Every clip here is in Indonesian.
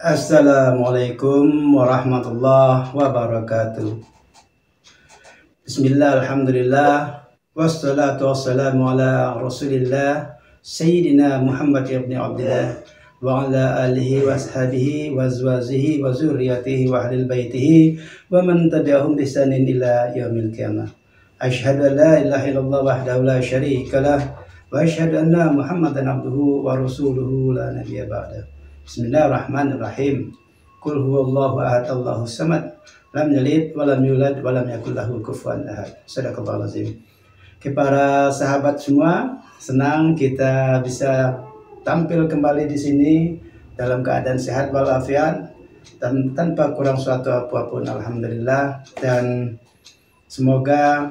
Assalamualaikum warahmatullahi wabarakatuh. Bismillah, alhamdulillah, wassalatu wassalamu ala rasulillah Sayyidina Muhammad ibn Abdillah wa ala alihi wa ashabihi wa azwajihi wa zurriyatihi wa ahlil baitihi wa man tabi'ahum bisanin ila yaumil qiyamah. Asyhadu an la ilaha illallah wahdahu la syarika lah wa asyhadu anna Muhammadan abduhu wa rasuluhu la nabiyya ba'da. Bismillahirrahmanirrahim. Qul huwallahu ahad Allahus samad lam yalid wa lam yulad wa lam yakul lahu kufuwan ahad. Shadaqallahul azim. Para sahabat semua, senang kita bisa tampil kembali di sini dalam keadaan sehat walafiat dan tanpa kurang suatu apapun, alhamdulillah. Dan semoga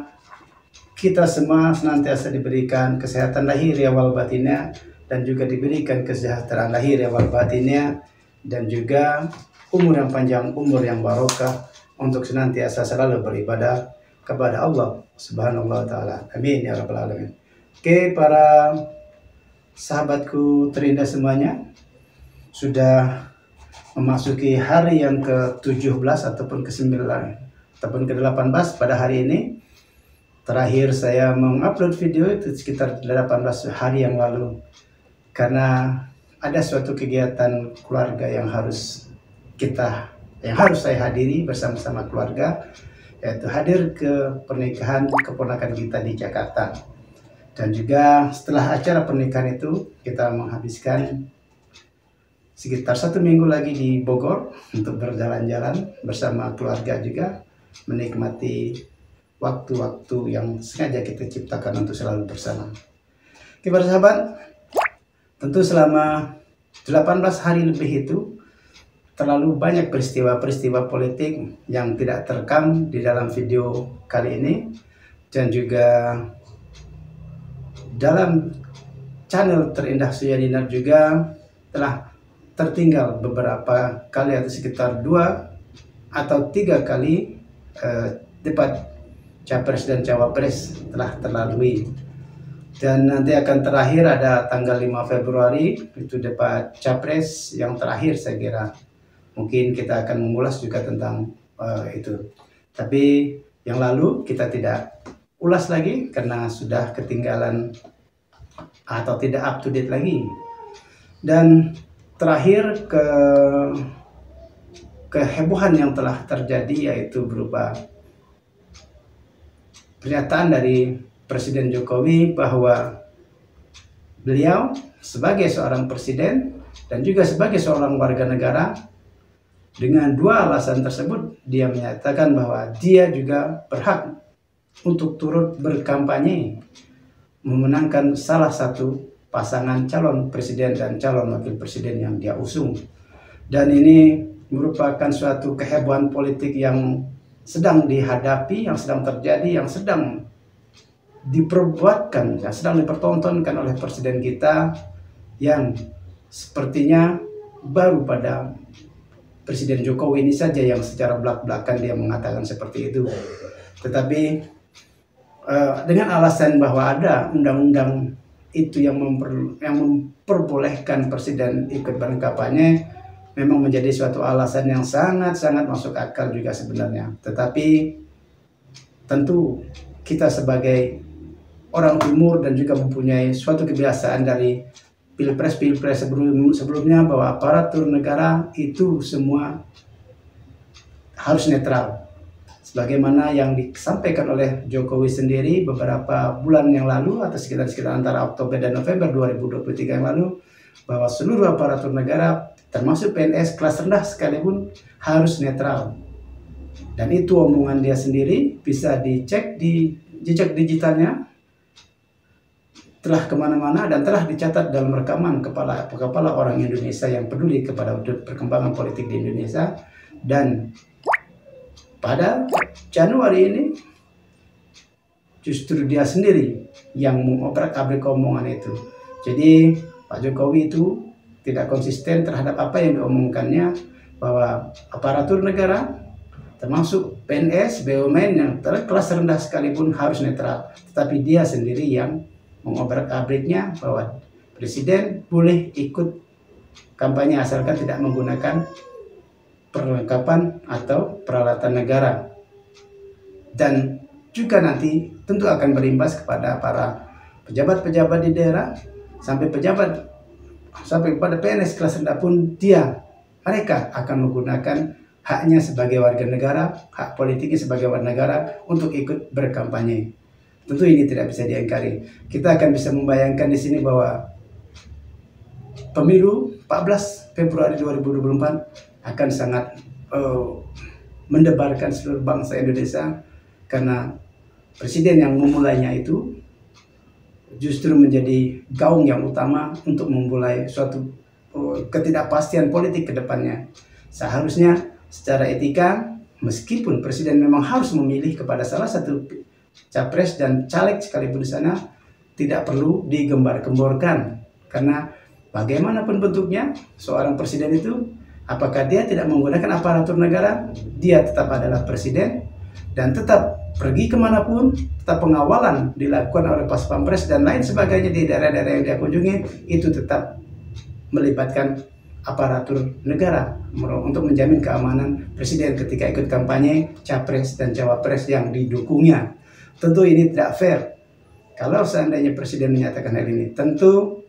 kita semua senantiasa diberikan kesehatan lahir wal batinnya, dan juga diberikan kesejahteraan lahir wal batinnya, dan juga umur yang panjang, umur yang barokah, untuk senantiasa selalu beribadah kepada Allah Subhanahu wa Ta'ala. Amin ya Rabbal Alamin. Oke, para sahabatku terindah semuanya, sudah memasuki hari yang ke-17 ataupun ke-9 ataupun ke-18 pada hari ini. Terakhir saya mengupload video itu sekitar 18 hari yang lalu, karena ada suatu kegiatan keluarga yang harus saya hadiri bersama-sama keluarga, yaitu hadir ke pernikahan keponakan kita di Jakarta. Dan juga setelah acara pernikahan itu, kita menghabiskan sekitar 1 minggu lagi di Bogor untuk berjalan-jalan bersama keluarga, juga menikmati waktu-waktu yang sengaja kita ciptakan untuk selalu bersama. Oke, para sahabat, tentu selama 18 hari lebih itu terlalu banyak peristiwa-peristiwa politik yang tidak terekam di dalam video kali ini, dan juga dalam channel Terindah Suyadinat juga telah tertinggal beberapa kali, atau sekitar 2 atau 3 kali debat Capres dan Cawapres telah terlalui. Dan nanti akan terakhir ada tanggal 5 Februari, itu debat Capres yang terakhir saya kira. Mungkin kita akan mengulas juga tentang itu. Tapi yang lalu kita tidak ulas lagi karena sudah ketinggalan atau tidak up to date lagi. Dan terakhir kehebohan yang telah terjadi, yaitu berupa pernyataan dari Presiden Jokowi bahwa beliau sebagai seorang presiden dan juga sebagai seorang warga negara, dengan 2 alasan tersebut dia menyatakan bahwa dia juga berhak untuk turut berkampanye memenangkan salah satu pasangan calon presiden dan calon wakil presiden yang dia usung. Dan ini merupakan suatu kehebohan politik yang sedang dihadapi, yang sedang terjadi, yang sedang diperbuatkan, yang sedang dipertontonkan oleh presiden kita, yang sepertinya baru pada Presiden Jokowi ini saja yang secara belak-belakan dia mengatakan seperti itu. Tetapi dengan alasan bahwa ada undang-undang itu yang memperbolehkan presiden ikut berkampanye, memang menjadi suatu alasan yang sangat-sangat masuk akal juga sebenarnya. Tetapi tentu kita sebagai orang timur dan juga mempunyai suatu kebiasaan dari pilpres sebelumnya, bahwa aparatur negara itu semua harus netral, sebagaimana yang disampaikan oleh Jokowi sendiri beberapa bulan yang lalu, atau sekitar antara Oktober dan November 2023 yang lalu, bahwa seluruh aparatur negara termasuk PNS kelas rendah sekalipun harus netral. Dan itu omongan dia sendiri, bisa dicek di jejak digitalnya, telah kemana-mana dan telah dicatat dalam rekaman kepala orang Indonesia yang peduli kepada perkembangan politik di Indonesia. Dan pada Januari ini justru dia sendiri yang mengobrak-abrik omongan itu. Jadi Pak Jokowi itu tidak konsisten terhadap apa yang diomongkannya, bahwa aparatur negara termasuk PNS, BUMN yang kelas rendah sekalipun harus netral. Tetapi dia sendiri yang mengobrak-abriknya bahwa presiden boleh ikut kampanye asalkan tidak menggunakan perlengkapan atau peralatan negara. Dan juga nanti tentu akan berimbas kepada para pejabat-pejabat di daerah sampai kepada PNS kelas rendah pun mereka akan menggunakan haknya sebagai warga negara, hak politiknya sebagai warga negara untuk ikut berkampanye. Tentu ini tidak bisa diingkari. Kita akan bisa membayangkan di sini bahwa pemilu 14 Februari 2024 akan sangat mendebarkan seluruh bangsa Indonesia, karena presiden yang memulainya itu justru menjadi gaung yang utama untuk memulai suatu ketidakpastian politik ke depannya. Seharusnya secara etika, meskipun presiden memang harus memilih kepada salah satu capres dan caleg sekalipun di sana, tidak perlu digembar-gemborkan, karena bagaimanapun bentuknya seorang presiden itu, apakah dia tidak menggunakan aparatur negara, dia tetap adalah presiden dan tetap pergi kemanapun, tetap pengawalan dilakukan oleh pas pampres dan lain sebagainya di daerah-daerah yang dia kunjungi, itu tetap melibatkan aparatur negara untuk menjamin keamanan presiden ketika ikut kampanye capres dan cawapres yang didukungnya. Tentu ini tidak fair. Kalau seandainya presiden menyatakan hal ini, tentu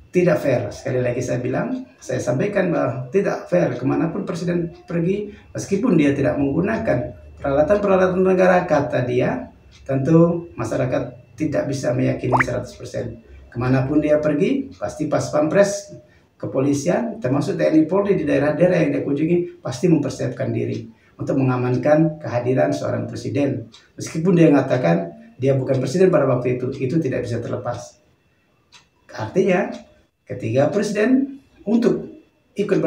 tidak fair. Sekali lagi saya sampaikan bahwa tidak fair kemanapun presiden pergi, meskipun dia tidak menggunakan peralatan-peralatan negara, kata dia, tentu masyarakat tidak bisa meyakini 100%. Kemanapun dia pergi, pasti pas pampres, kepolisian, termasuk TNI Polri di daerah-daerah yang dia kunjungi, pasti mempersiapkan diri untuk mengamankan kehadiran seorang presiden. Meskipun dia mengatakan dia bukan presiden pada waktu itu tidak bisa terlepas. Artinya, ketika presiden untuk ikut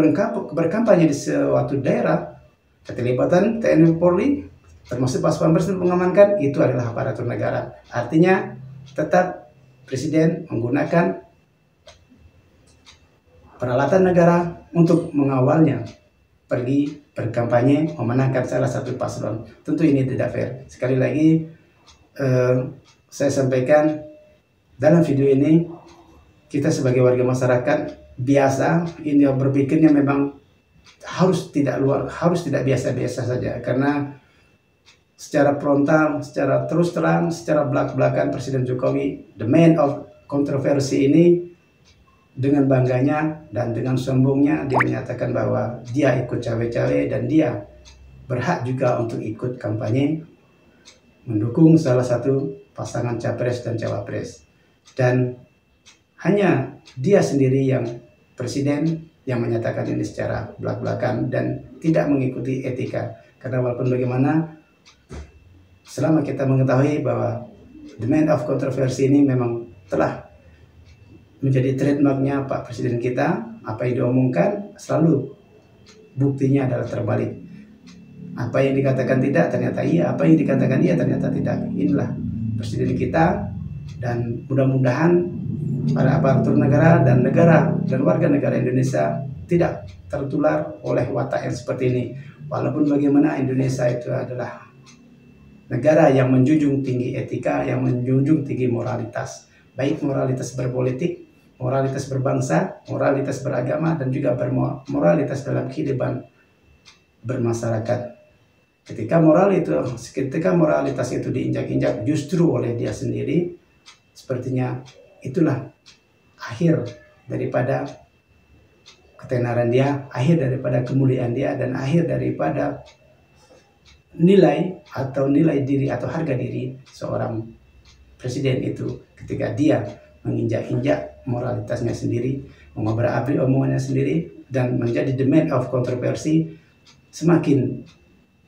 berkampanye di suatu daerah, keterlibatan TNI Polri, termasuk pas pampres untuk mengamankan, itu adalah aparatur negara. Artinya, tetap presiden menggunakan peralatan negara untuk mengawalnya pergi berkampanye memenangkan salah satu paslon. Tentu ini tidak fair. Sekali lagi saya sampaikan dalam video ini, kita sebagai warga masyarakat biasa ini berpikirnya memang harus tidak biasa-biasa saja, karena secara frontal, secara terus terang, secara belak-belakan Presiden Jokowi, the man of kontroversi ini, dengan bangganya dan dengan sombongnya dia menyatakan bahwa dia ikut cawe-cawe dan dia berhak juga untuk ikut kampanye mendukung salah satu pasangan capres dan cawapres. Dan hanya dia sendiri yang presiden yang menyatakan ini secara belak-belakan dan tidak mengikuti etika. Karena walaupun bagaimana, selama kita mengetahui bahwa the man of kontroversi ini memang telah menjadi trademarknya Pak Presiden kita, apa yang diomongkan selalu buktinya adalah terbalik. Apa yang dikatakan tidak ternyata iya, apa yang dikatakan iya ternyata tidak. Inilah Presiden kita, dan mudah-mudahan para aparatur negara dan warga negara Indonesia tidak tertular oleh watak yang seperti ini. Walaupun bagaimana, Indonesia itu adalah negara yang menjunjung tinggi etika, yang menjunjung tinggi moralitas, baik moralitas berpolitik, moralitas berbangsa, moralitas beragama, dan juga moralitas dalam kehidupan bermasyarakat. Ketika moralitas itu diinjak-injak justru oleh dia sendiri, sepertinya itulah akhir daripada ketenaran dia, akhir daripada kemuliaan dia, dan akhir daripada nilai diri atau harga diri seorang presiden itu, ketika dia menginjak-injak moralitasnya sendiri, mengobrak-abrik omongannya sendiri, dan menjadi the man of kontroversi, semakin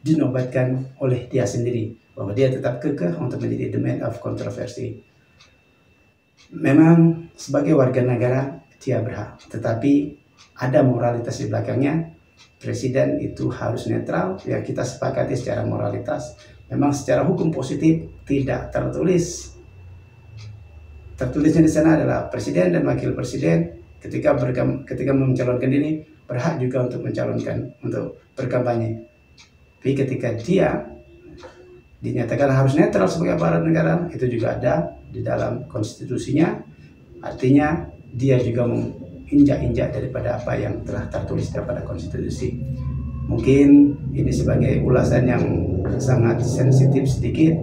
dinobatkan oleh dia sendiri bahwa dia tetap kekeh untuk menjadi the man of kontroversi. Memang sebagai warga negara dia berhak, tetapi ada moralitas di belakangnya. Presiden itu harus netral, ya kita sepakati secara moralitas. Memang secara hukum positif tidak tertulisnya di sana adalah presiden dan wakil presiden ketika mencalonkan diri berhak juga untuk berkampanye. Tapi ketika dia dinyatakan harus netral sebagai aparat negara, itu juga ada di dalam konstitusinya. Artinya dia juga menginjak-injak daripada apa yang telah tertulis daripada konstitusi. Mungkin ini sebagai ulasan yang sangat sensitif sedikit,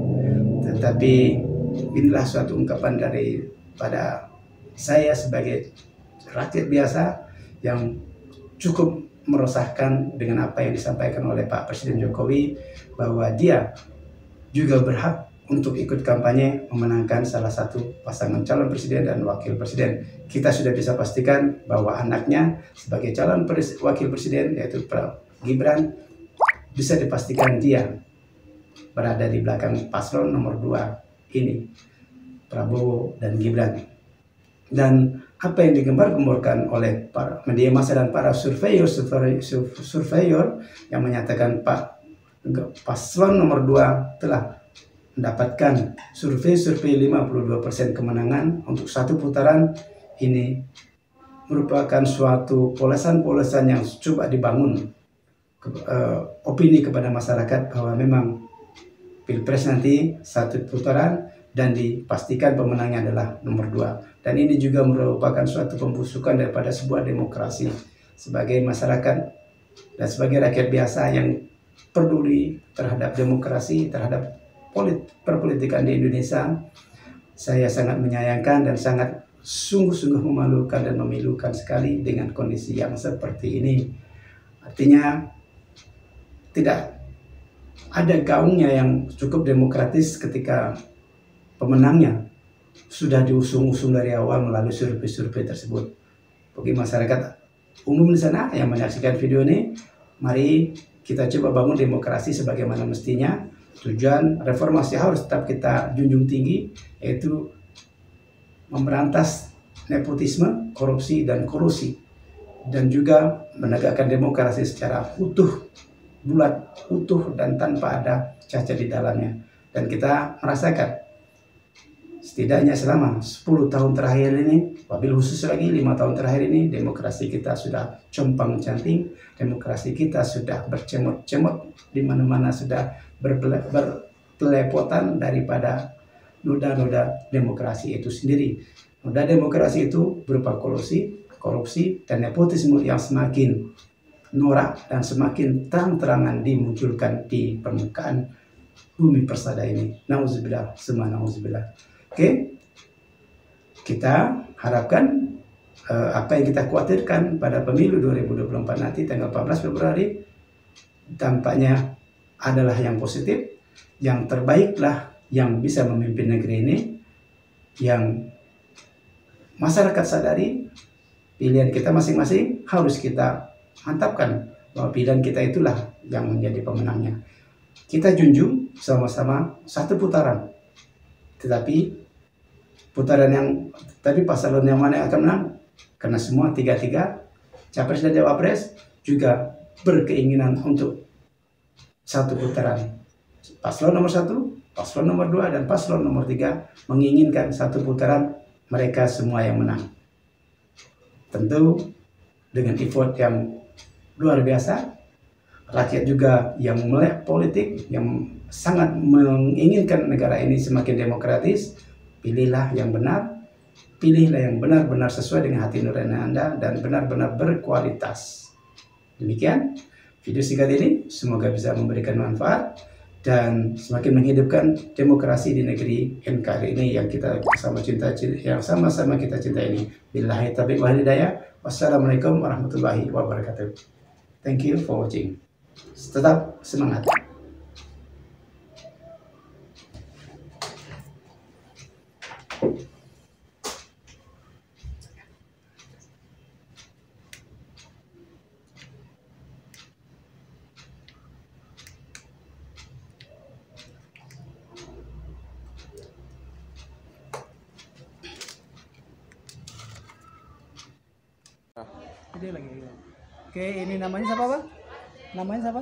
tetapi inilah suatu ungkapan daripada saya sebagai rakyat biasa yang cukup meresahkan dengan apa yang disampaikan oleh Pak Presiden Jokowi, bahwa dia juga berhak untuk ikut kampanye memenangkan salah satu pasangan calon presiden dan wakil presiden. Kita sudah bisa pastikan bahwa anaknya sebagai calon wakil presiden, yaitu Pak Gibran, bisa dipastikan dia berada di belakang paslon nomor 2 ini, Prabowo dan Gibran. Dan apa yang digembar-gemborkan oleh para media massa dan para surveyor yang menyatakan Pak paslon nomor 2 telah mendapatkan survei 52% kemenangan untuk satu putaran, ini merupakan suatu polesan-polesan yang coba dibangun opini kepada masyarakat bahwa memang Pilpres nanti satu putaran dan dipastikan pemenangnya adalah nomor 2. Dan ini juga merupakan suatu pembusukan daripada sebuah demokrasi. Sebagai masyarakat dan sebagai rakyat biasa yang peduli terhadap demokrasi, terhadap perpolitikan di Indonesia, saya sangat menyayangkan dan sangat sungguh-sungguh memalukan dan memilukan sekali dengan kondisi yang seperti ini. Artinya tidak ada gaungnya yang cukup demokratis ketika pemenangnya sudah diusung-usung dari awal melalui survei-survei tersebut. Bagi masyarakat umum di sana yang menyaksikan video ini, mari kita coba bangun demokrasi sebagaimana mestinya. Tujuan reformasi harus tetap kita junjung tinggi, yaitu memberantas nepotisme, korupsi, dan kolusi, dan juga menegakkan demokrasi secara utuh, bulat, utuh, dan tanpa ada cacat di dalamnya. Dan kita merasakan setidaknya selama 10 tahun terakhir ini, wabil khusus lagi 5 tahun terakhir ini, demokrasi kita sudah compang-canting, demokrasi kita sudah bercemot-cemot, di mana-mana sudah berpelepotan daripada noda-noda demokrasi itu sendiri. Noda demokrasi itu berupa kolusi, korupsi, dan nepotisme yang semakin norak dan semakin terang-terangan dimunculkan di permukaan bumi persada ini. Nauzubillah, semua nauzubillah. Oke, kita harapkan apa yang kita khawatirkan pada pemilu 2024 nanti tanggal 14 Februari tampaknya adalah yang positif, yang terbaiklah yang bisa memimpin negeri ini, yang masyarakat sadari pilihan kita masing-masing harus kita mantapkan bahwa pilihan kita itulah yang menjadi pemenangnya. Kita junjung sama-sama satu putaran, tetapi pasalon yang mana yang akan menang, karena semua tiga capres dan cawapres juga berkeinginan untuk satu putaran. Paslon nomor 1, paslon nomor 2, dan paslon nomor 3 menginginkan satu putaran mereka semua yang menang. Tentu dengan effort yang luar biasa, rakyat juga yang melek politik, yang sangat menginginkan negara ini semakin demokratis. Pilihlah yang benar, pilihlah yang benar-benar sesuai dengan hati nurani Anda dan benar-benar berkualitas. Demikian video singkat ini, semoga bisa memberikan manfaat dan semakin menghidupkan demokrasi di negeri NKRI ini yang kita sama-sama kita cinta ini. Billahi taufiq wal hidayah. Wassalamualaikum warahmatullahi wabarakatuh. Thank you for watching. Tetap semangat. Oke, ini namanya siapa, Bang? Namanya siapa?